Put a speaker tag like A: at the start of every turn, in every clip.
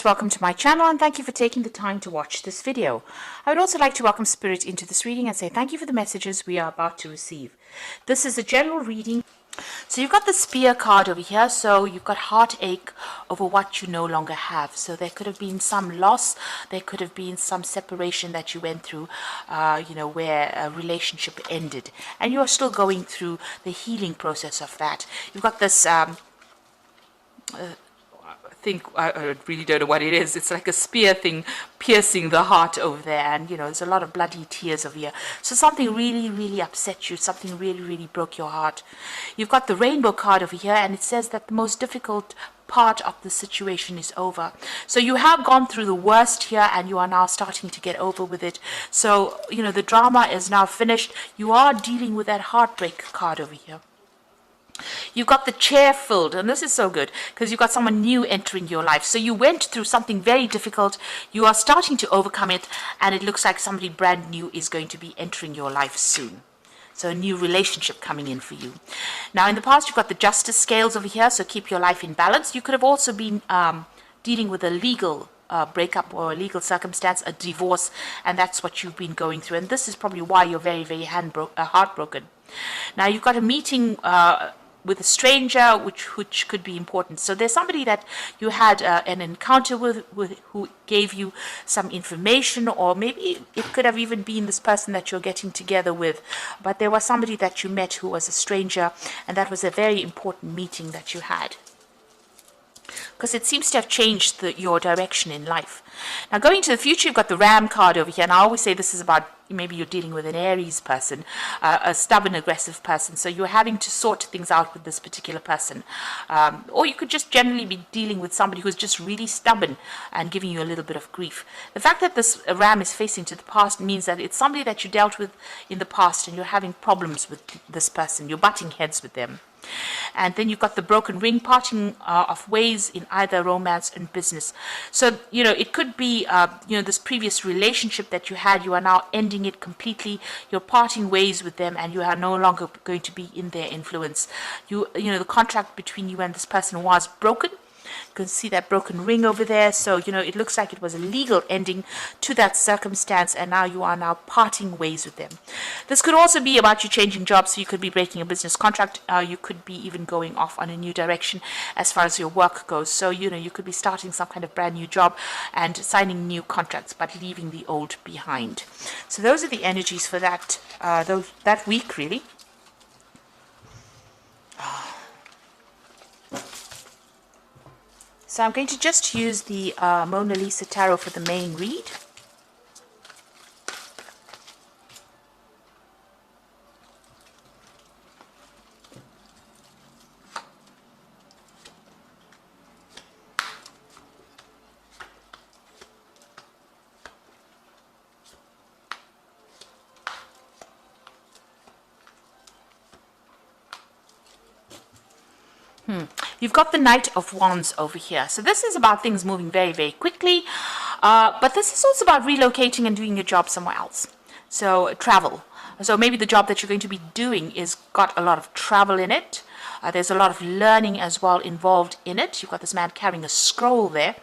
A: Welcome to my channel and thank you for taking the time to watch this video. I would also like to welcome Spirit into this reading and say thank you for the messages we are about to receive. This is a general reading. So you've got the Spear card over here, so you've got heartache over what you no longer have. So there could have been some loss, there could have been some separation that you went through, where a relationship ended. And you're still going through the healing process of that. You've got this I really don't know what it is. It's like a spear thing piercing the heart over there, and there's a lot of bloody tears over here. So something really upset you, something really broke your heart. You've got the Rainbow card over here, and it says that the most difficult part of the situation is over. So you have gone through the worst here and you are now starting to get over with it. So the drama is now finished. You are dealing with that heartbreak card over here. You've got the chair filled, and this is so good because you've got someone new entering your life. So you went through something very difficult, you are starting to overcome it, and it looks like somebody brand new is going to be entering your life soon. So a new relationship coming in for you. Now in the past you've got the Justice scales over here, so keep your life in balance. You could have also been dealing with a legal breakup or a legal circumstance, a divorce, and that's what you've been going through, and this is probably why you're very heartbroken. Now you've got a meeting with a stranger, which could be important. So there's somebody that you had an encounter with who gave you some information, or maybe it could have even been this person that you're getting together with. But there was somebody that you met who was a stranger, and that was a very important meeting that you had, because it seems to have changed your direction in life. Now going to the future, you've got the Ram card over here, and I always say this is about maybe you're dealing with an Aries person, a stubborn, aggressive person, so you're having to sort things out with this particular person. Or you could just generally be dealing with somebody who's just really stubborn and giving you a little bit of grief. The fact that this Ram is facing to the past means that it's somebody that you dealt with in the past and you're having problems with this person, you're butting heads with them. And then you've got the Broken Ring, parting of ways in either romance and business. So it could be this previous relationship that you had, you are now ending it completely, you're parting ways with them, and you are no longer going to be in their influence. The contract between you and this person was broken. You can see that broken ring over there. So it looks like it was a legal ending to that circumstance, and now you are parting ways with them. This could also be about you changing jobs. So you could be breaking a business contract, you could be even going off on a new direction as far as your work goes. So you could be starting some kind of brand new job and signing new contracts, but leaving the old behind. So those are the energies for that that week, really. So I'm going to just use the Mona Lisa Tarot for the main read. You've got the Knight of Wands over here. So this is about things moving very quickly. But this is also about relocating and doing your job somewhere else. So travel. So maybe the job that you're going to be doing is got a lot of travel in it. There's a lot of learning as well involved in it. You've got this man carrying a scroll there.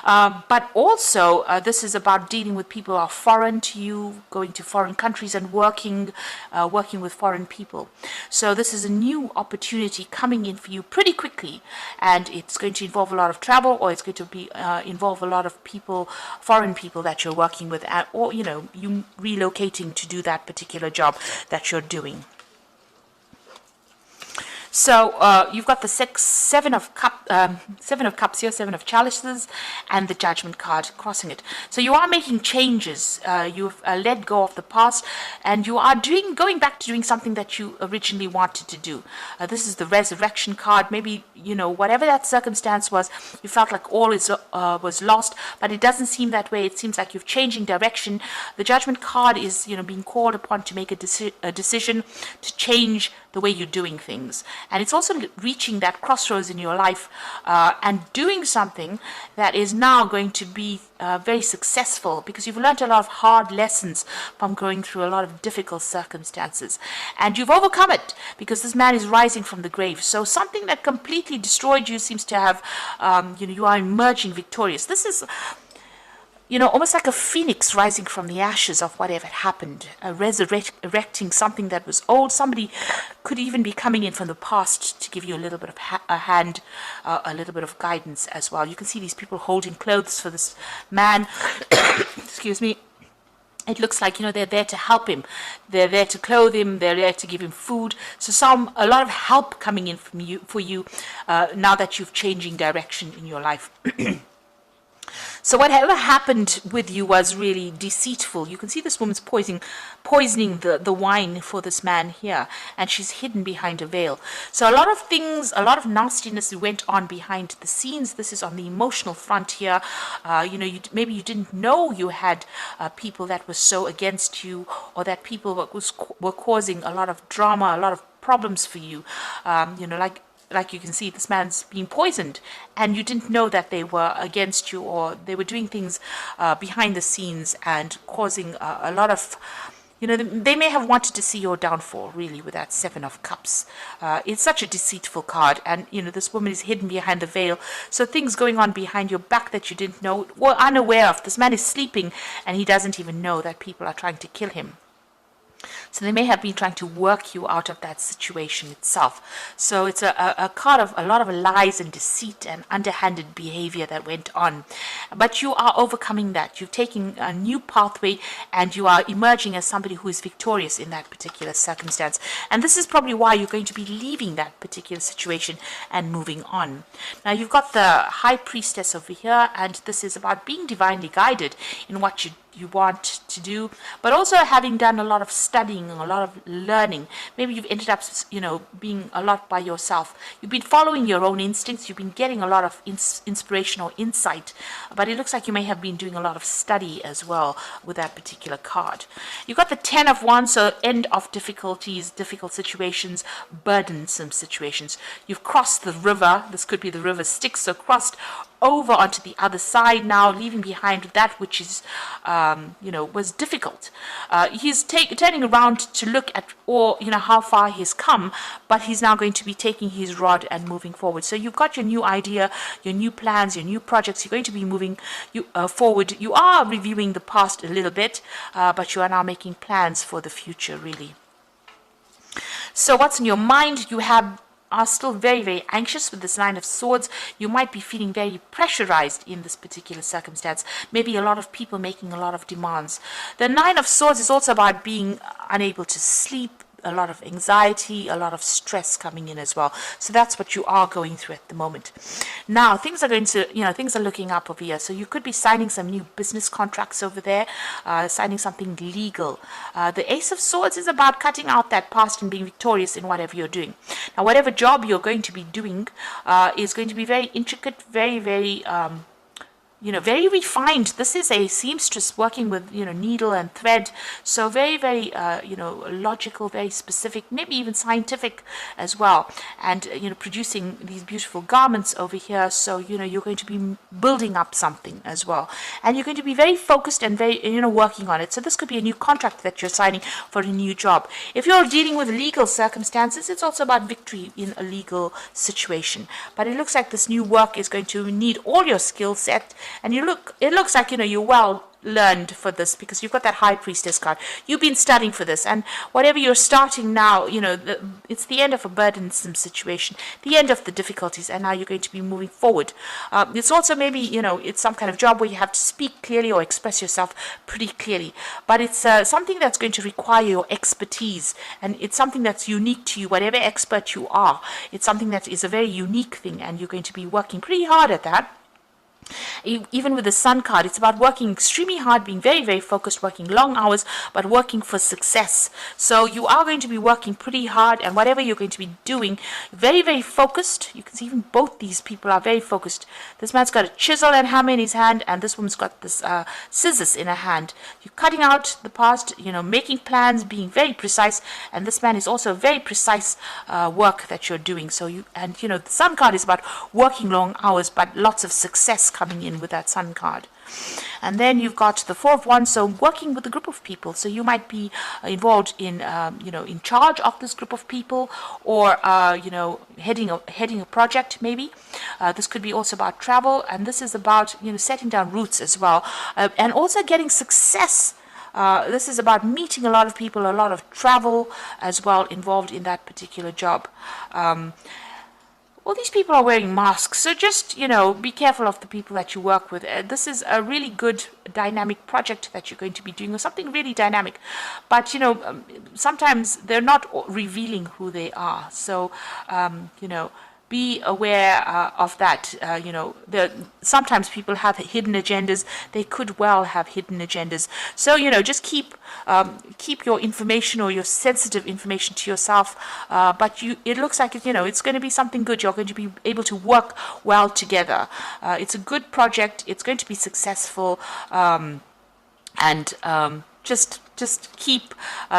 A: But also, this is about dealing with people who are foreign to you, going to foreign countries and working with foreign people. So this is a new opportunity coming in for you pretty quickly. And it's going to involve a lot of travel, or it's going to be involve a lot of people, foreign people that you're working with, or, you relocating to do that particular job that you're doing. So you've got the Seven of Cups here, Seven of Chalices, and the Judgment card crossing it. So you are making changes. You've let go of the past, and you are going back to doing something that you originally wanted to do. This is the Resurrection card. Maybe whatever that circumstance was, you felt like all was lost, but it doesn't seem that way. It seems like you're changing direction. The Judgment card is being called upon to make a decision to change the way you're doing things. And it's also reaching that crossroads in your life and doing something that is now going to be very successful, because you've learned a lot of hard lessons from going through a lot of difficult circumstances. And you've overcome it, because this man is rising from the grave. So something that completely destroyed you seems to have, you are emerging victorious. This is, almost like a phoenix rising from the ashes of whatever had happened, resurrecting something that was old. Somebody could even be coming in from the past to give you a little bit of a hand, a little bit of guidance as well. You can see these people holding clothes for this man. Excuse me. It looks like, they're there to help him. They're there to clothe him. They're there to give him food. So a lot of help coming in for you now that you've changing direction in your life. So whatever happened with you was really deceitful. You can see this woman's poisoning the wine for this man here, and she's hidden behind a veil. So a lot of things, a lot of nastiness went on behind the scenes. This is on the emotional front here. Maybe you didn't know you had people that were so against you, or that people were causing a lot of drama, a lot of problems for you. Like you can see, this man's being poisoned, and you didn't know that they were against you, or they were doing things behind the scenes and causing a lot of, they may have wanted to see your downfall, really, with that Seven of Cups. It's such a deceitful card, and, this woman is hidden behind the veil. So things going on behind your back that you didn't know, or unaware of. This man is sleeping, and he doesn't even know that people are trying to kill him. So they may have been trying to work you out of that situation itself. So it's a card of a lot of lies and deceit and underhanded behavior that went on. But you are overcoming that. You're taking a new pathway, and you are emerging as somebody who is victorious in that particular circumstance. And this is probably why you're going to be leaving that particular situation and moving on. Now you've got the High Priestess over here, and this is about being divinely guided in what you want to do, but also having done a lot of studying, a lot of learning. Maybe you've ended up, being a lot by yourself. You've been following your own instincts. You've been getting a lot of inspiration or insight, but it looks like you may have been doing a lot of study as well with that particular card. You've got the Ten of Wands, so end of difficulties, difficult situations, burdensome situations. You've crossed the river. This could be the river Styx, so crossed over onto the other side now, leaving behind that which is, was difficult. He's turning around to look at how far he's come, but he's now going to be taking his rod and moving forward. So you've got your new idea, your new plans, your new projects. You're going to be moving forward. You are reviewing the past a little bit, but you are now making plans for the future, really. So what's in your mind? You are still very, very anxious with this Nine of Swords. You might be feeling very pressurized in this particular circumstance. Maybe a lot of people making a lot of demands. The Nine of Swords is also about being unable to sleep, a lot of anxiety, a lot of stress coming in as well. So that's what you are going through at the moment. Now, things are looking up over here. So you could be signing some new business contracts over there, signing something legal. The Ace of Swords is about cutting out that past and being victorious in whatever you're doing. Now, whatever job you're going to be doing is going to be very intricate, very, very very refined. This is a seamstress working with, needle and thread. So very, very, logical, very specific, maybe even scientific as well. And, producing these beautiful garments over here. So, you're going to be building up something as well. And you're going to be very focused and very, working on it. So this could be a new contract that you're signing for a new job. If you're dealing with legal circumstances, it's also about victory in a legal situation. But it looks like this new work is going to need all your skill set. And it looks like, you're well learned for this, because you've got that High Priestess card. You've been studying for this, and whatever you're starting now, it's the end of a burdensome situation, the end of the difficulties, and now you're going to be moving forward. It's also maybe, it's some kind of job where you have to speak clearly or express yourself pretty clearly, but it's something that's going to require your expertise, and it's something that's unique to you, whatever expert you are. It's something that is a very unique thing, and you're going to be working pretty hard at that. Even with the Sun card, it's about working extremely hard, being very, very focused, working long hours, but working for success. So you are going to be working pretty hard, and whatever you're going to be doing, very, very focused. You can see even both these people are very focused. This man's got a chisel and hammer in his hand, and this woman's got this scissors in her hand. You're cutting out the past, making plans, being very precise, and this man is also very precise work that you're doing. So the Sun card is about working long hours, but lots of success coming in with that Sun card. And then you've got the Four of Wands, so working with a group of people. So you might be involved in, in charge of this group of people, or heading a project maybe. This could be also about travel, and this is about setting down roots as well, and also getting success. This is about meeting a lot of people, a lot of travel as well involved in that particular job. All these people are wearing masks, so just, be careful of the people that you work with. This is a really good dynamic project that you're going to be doing, or something really dynamic. But, sometimes they're not revealing who they are. So, be aware of that. Sometimes people have hidden agendas. They could well have hidden agendas. So, just keep your information or your sensitive information to yourself. But it looks like it's going to be something good. You're going to be able to work well together. It's a good project. It's going to be successful. Just keep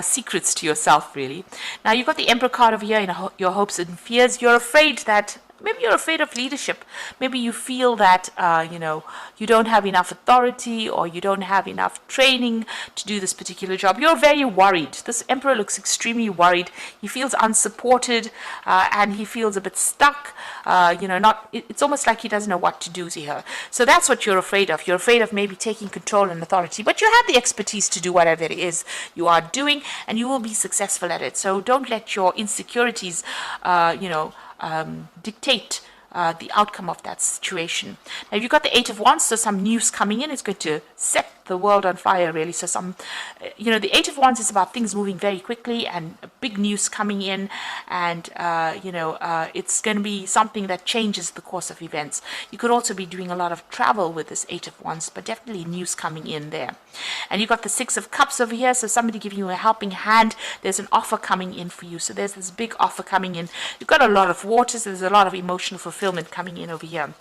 A: secrets to yourself, really. Now, you've got the Emperor card over here in your hopes and fears. You're afraid that, maybe you're afraid of leadership. Maybe you feel that, you don't have enough authority, or you don't have enough training to do this particular job. You're very worried. This Emperor looks extremely worried. He feels unsupported, and he feels a bit stuck. It's almost like he doesn't know what to do here. So that's what you're afraid of. You're afraid of maybe taking control and authority, but you have the expertise to do whatever it is you are doing, and you will be successful at it. So don't let your insecurities, dictate the outcome of that situation. Now, you've got the Eight of Wands, so some news coming in. It's going to set the world on fire, really. So the Eight of Wands is about things moving very quickly and big news coming in, and it's going to be something that changes the course of events. You could also be doing a lot of travel with this Eight of Wands, but definitely news coming in there. And you've got the Six of Cups over here, so somebody giving you a helping hand. There's an offer coming in for you, so there's this big offer coming in. You've got a lot of water, so there's a lot of emotional fulfillment coming in over here.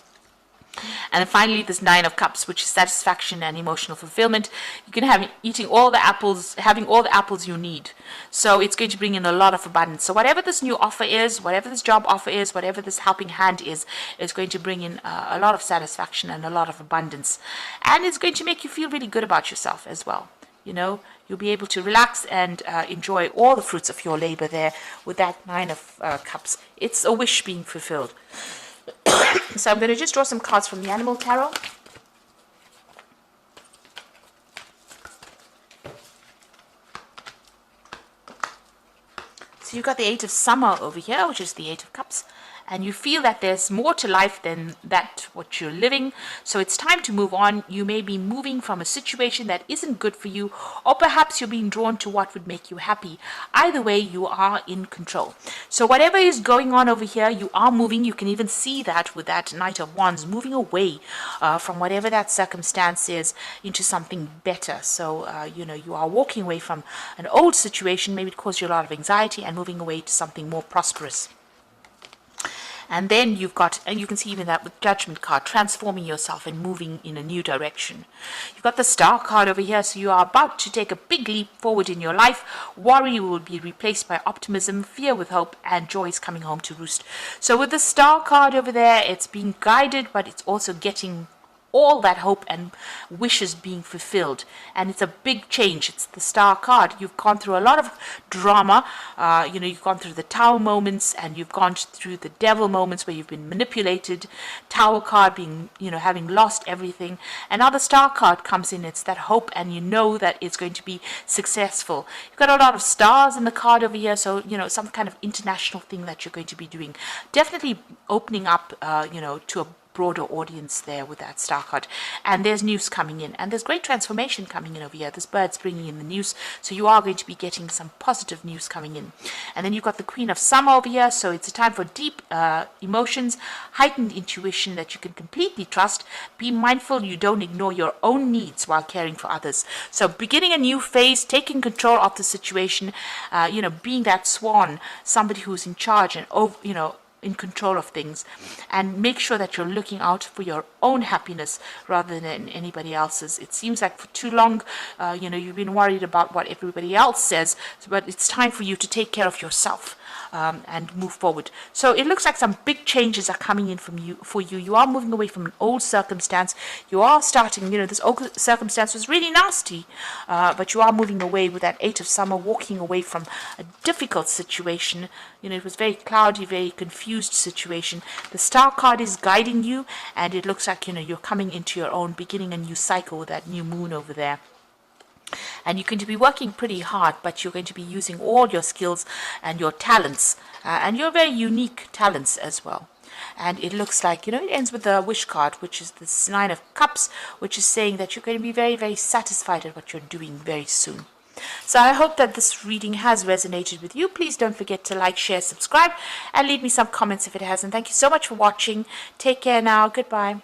A: And then finally, this Nine of Cups, which is satisfaction and emotional fulfillment. You can have having all the apples you need. So it's going to bring in a lot of abundance. So whatever this new offer is, whatever this job offer is, whatever this helping hand is going to bring in a lot of satisfaction and a lot of abundance. And it's going to make you feel really good about yourself as well. You'll be able to relax and enjoy all the fruits of your labor there with that Nine of Cups. It's a wish being fulfilled. So I'm going to just draw some cards from the Animal Tarot. So you've got the Eight of Summer over here, which is the Eight of Cups. And you feel that there's more to life than that what you're living. So it's time to move on. You may be moving from a situation that isn't good for you, or perhaps you're being drawn to what would make you happy. Either way, you are in control. So whatever is going on over here, you are moving. You can even see that with that Knight of Wands, moving away from whatever that circumstance is into something better. So, you are walking away from an old situation, maybe it caused you a lot of anxiety, and moving away to something more prosperous. And then you've got, and you can see even that with Judgment card, transforming yourself and moving in a new direction. You've got the Star card over here, so you are about to take a big leap forward in your life. Worry will be replaced by optimism, fear with hope, and joy is coming home to roost. So with the Star card over there, it's being guided, but it's also getting all that hope and wishes being fulfilled. And it's a big change. It's the Star card. You've gone through a lot of drama. You've gone through the Tower moments, and you've gone through the Devil moments where you've been manipulated. Tower card being, having lost everything. And now the Star card comes in. It's that hope, and you know that it's going to be successful. You've got a lot of stars in the card over here, so, some kind of international thing that you're going to be doing. Definitely opening up, to a broader audience there with that star card. And there's news coming in, and there's great transformation coming in over here. This bird's bringing in the news, so you are going to be getting some positive news coming in. And then you've got the Queen of Summer over here, so it's a time for deep emotions, heightened intuition that you can completely trust. Be mindful you don't ignore your own needs while caring for others. So beginning a new phase, taking control of the situation, being that swan, somebody who's in charge and in control of things, and make sure that you're looking out for your own happiness rather than anybody else's. It seems like for too long, you've been worried about what everybody else says, but it's time for you to take care of yourself and move forward. So it looks like some big changes are coming in for you. You are moving away from an old circumstance. You are starting, this old circumstance was really nasty, but you are moving away with that Eight of Summer, walking away from a difficult situation. It was very cloudy, very confused situation. The Star card is guiding you, and it looks like, you're coming into your own, beginning a new cycle with that new moon over there. And you're going to be working pretty hard, but you're going to be using all your skills and your talents, and your very unique talents as well. And it looks like, it ends with the Wish card, which is this Nine of Cups, which is saying that you're going to be very, very satisfied at what you're doing very soon. So I hope that this reading has resonated with you. Please don't forget to like, share, subscribe, and leave me some comments if it hasn't. Thank you so much for watching. Take care now. Goodbye.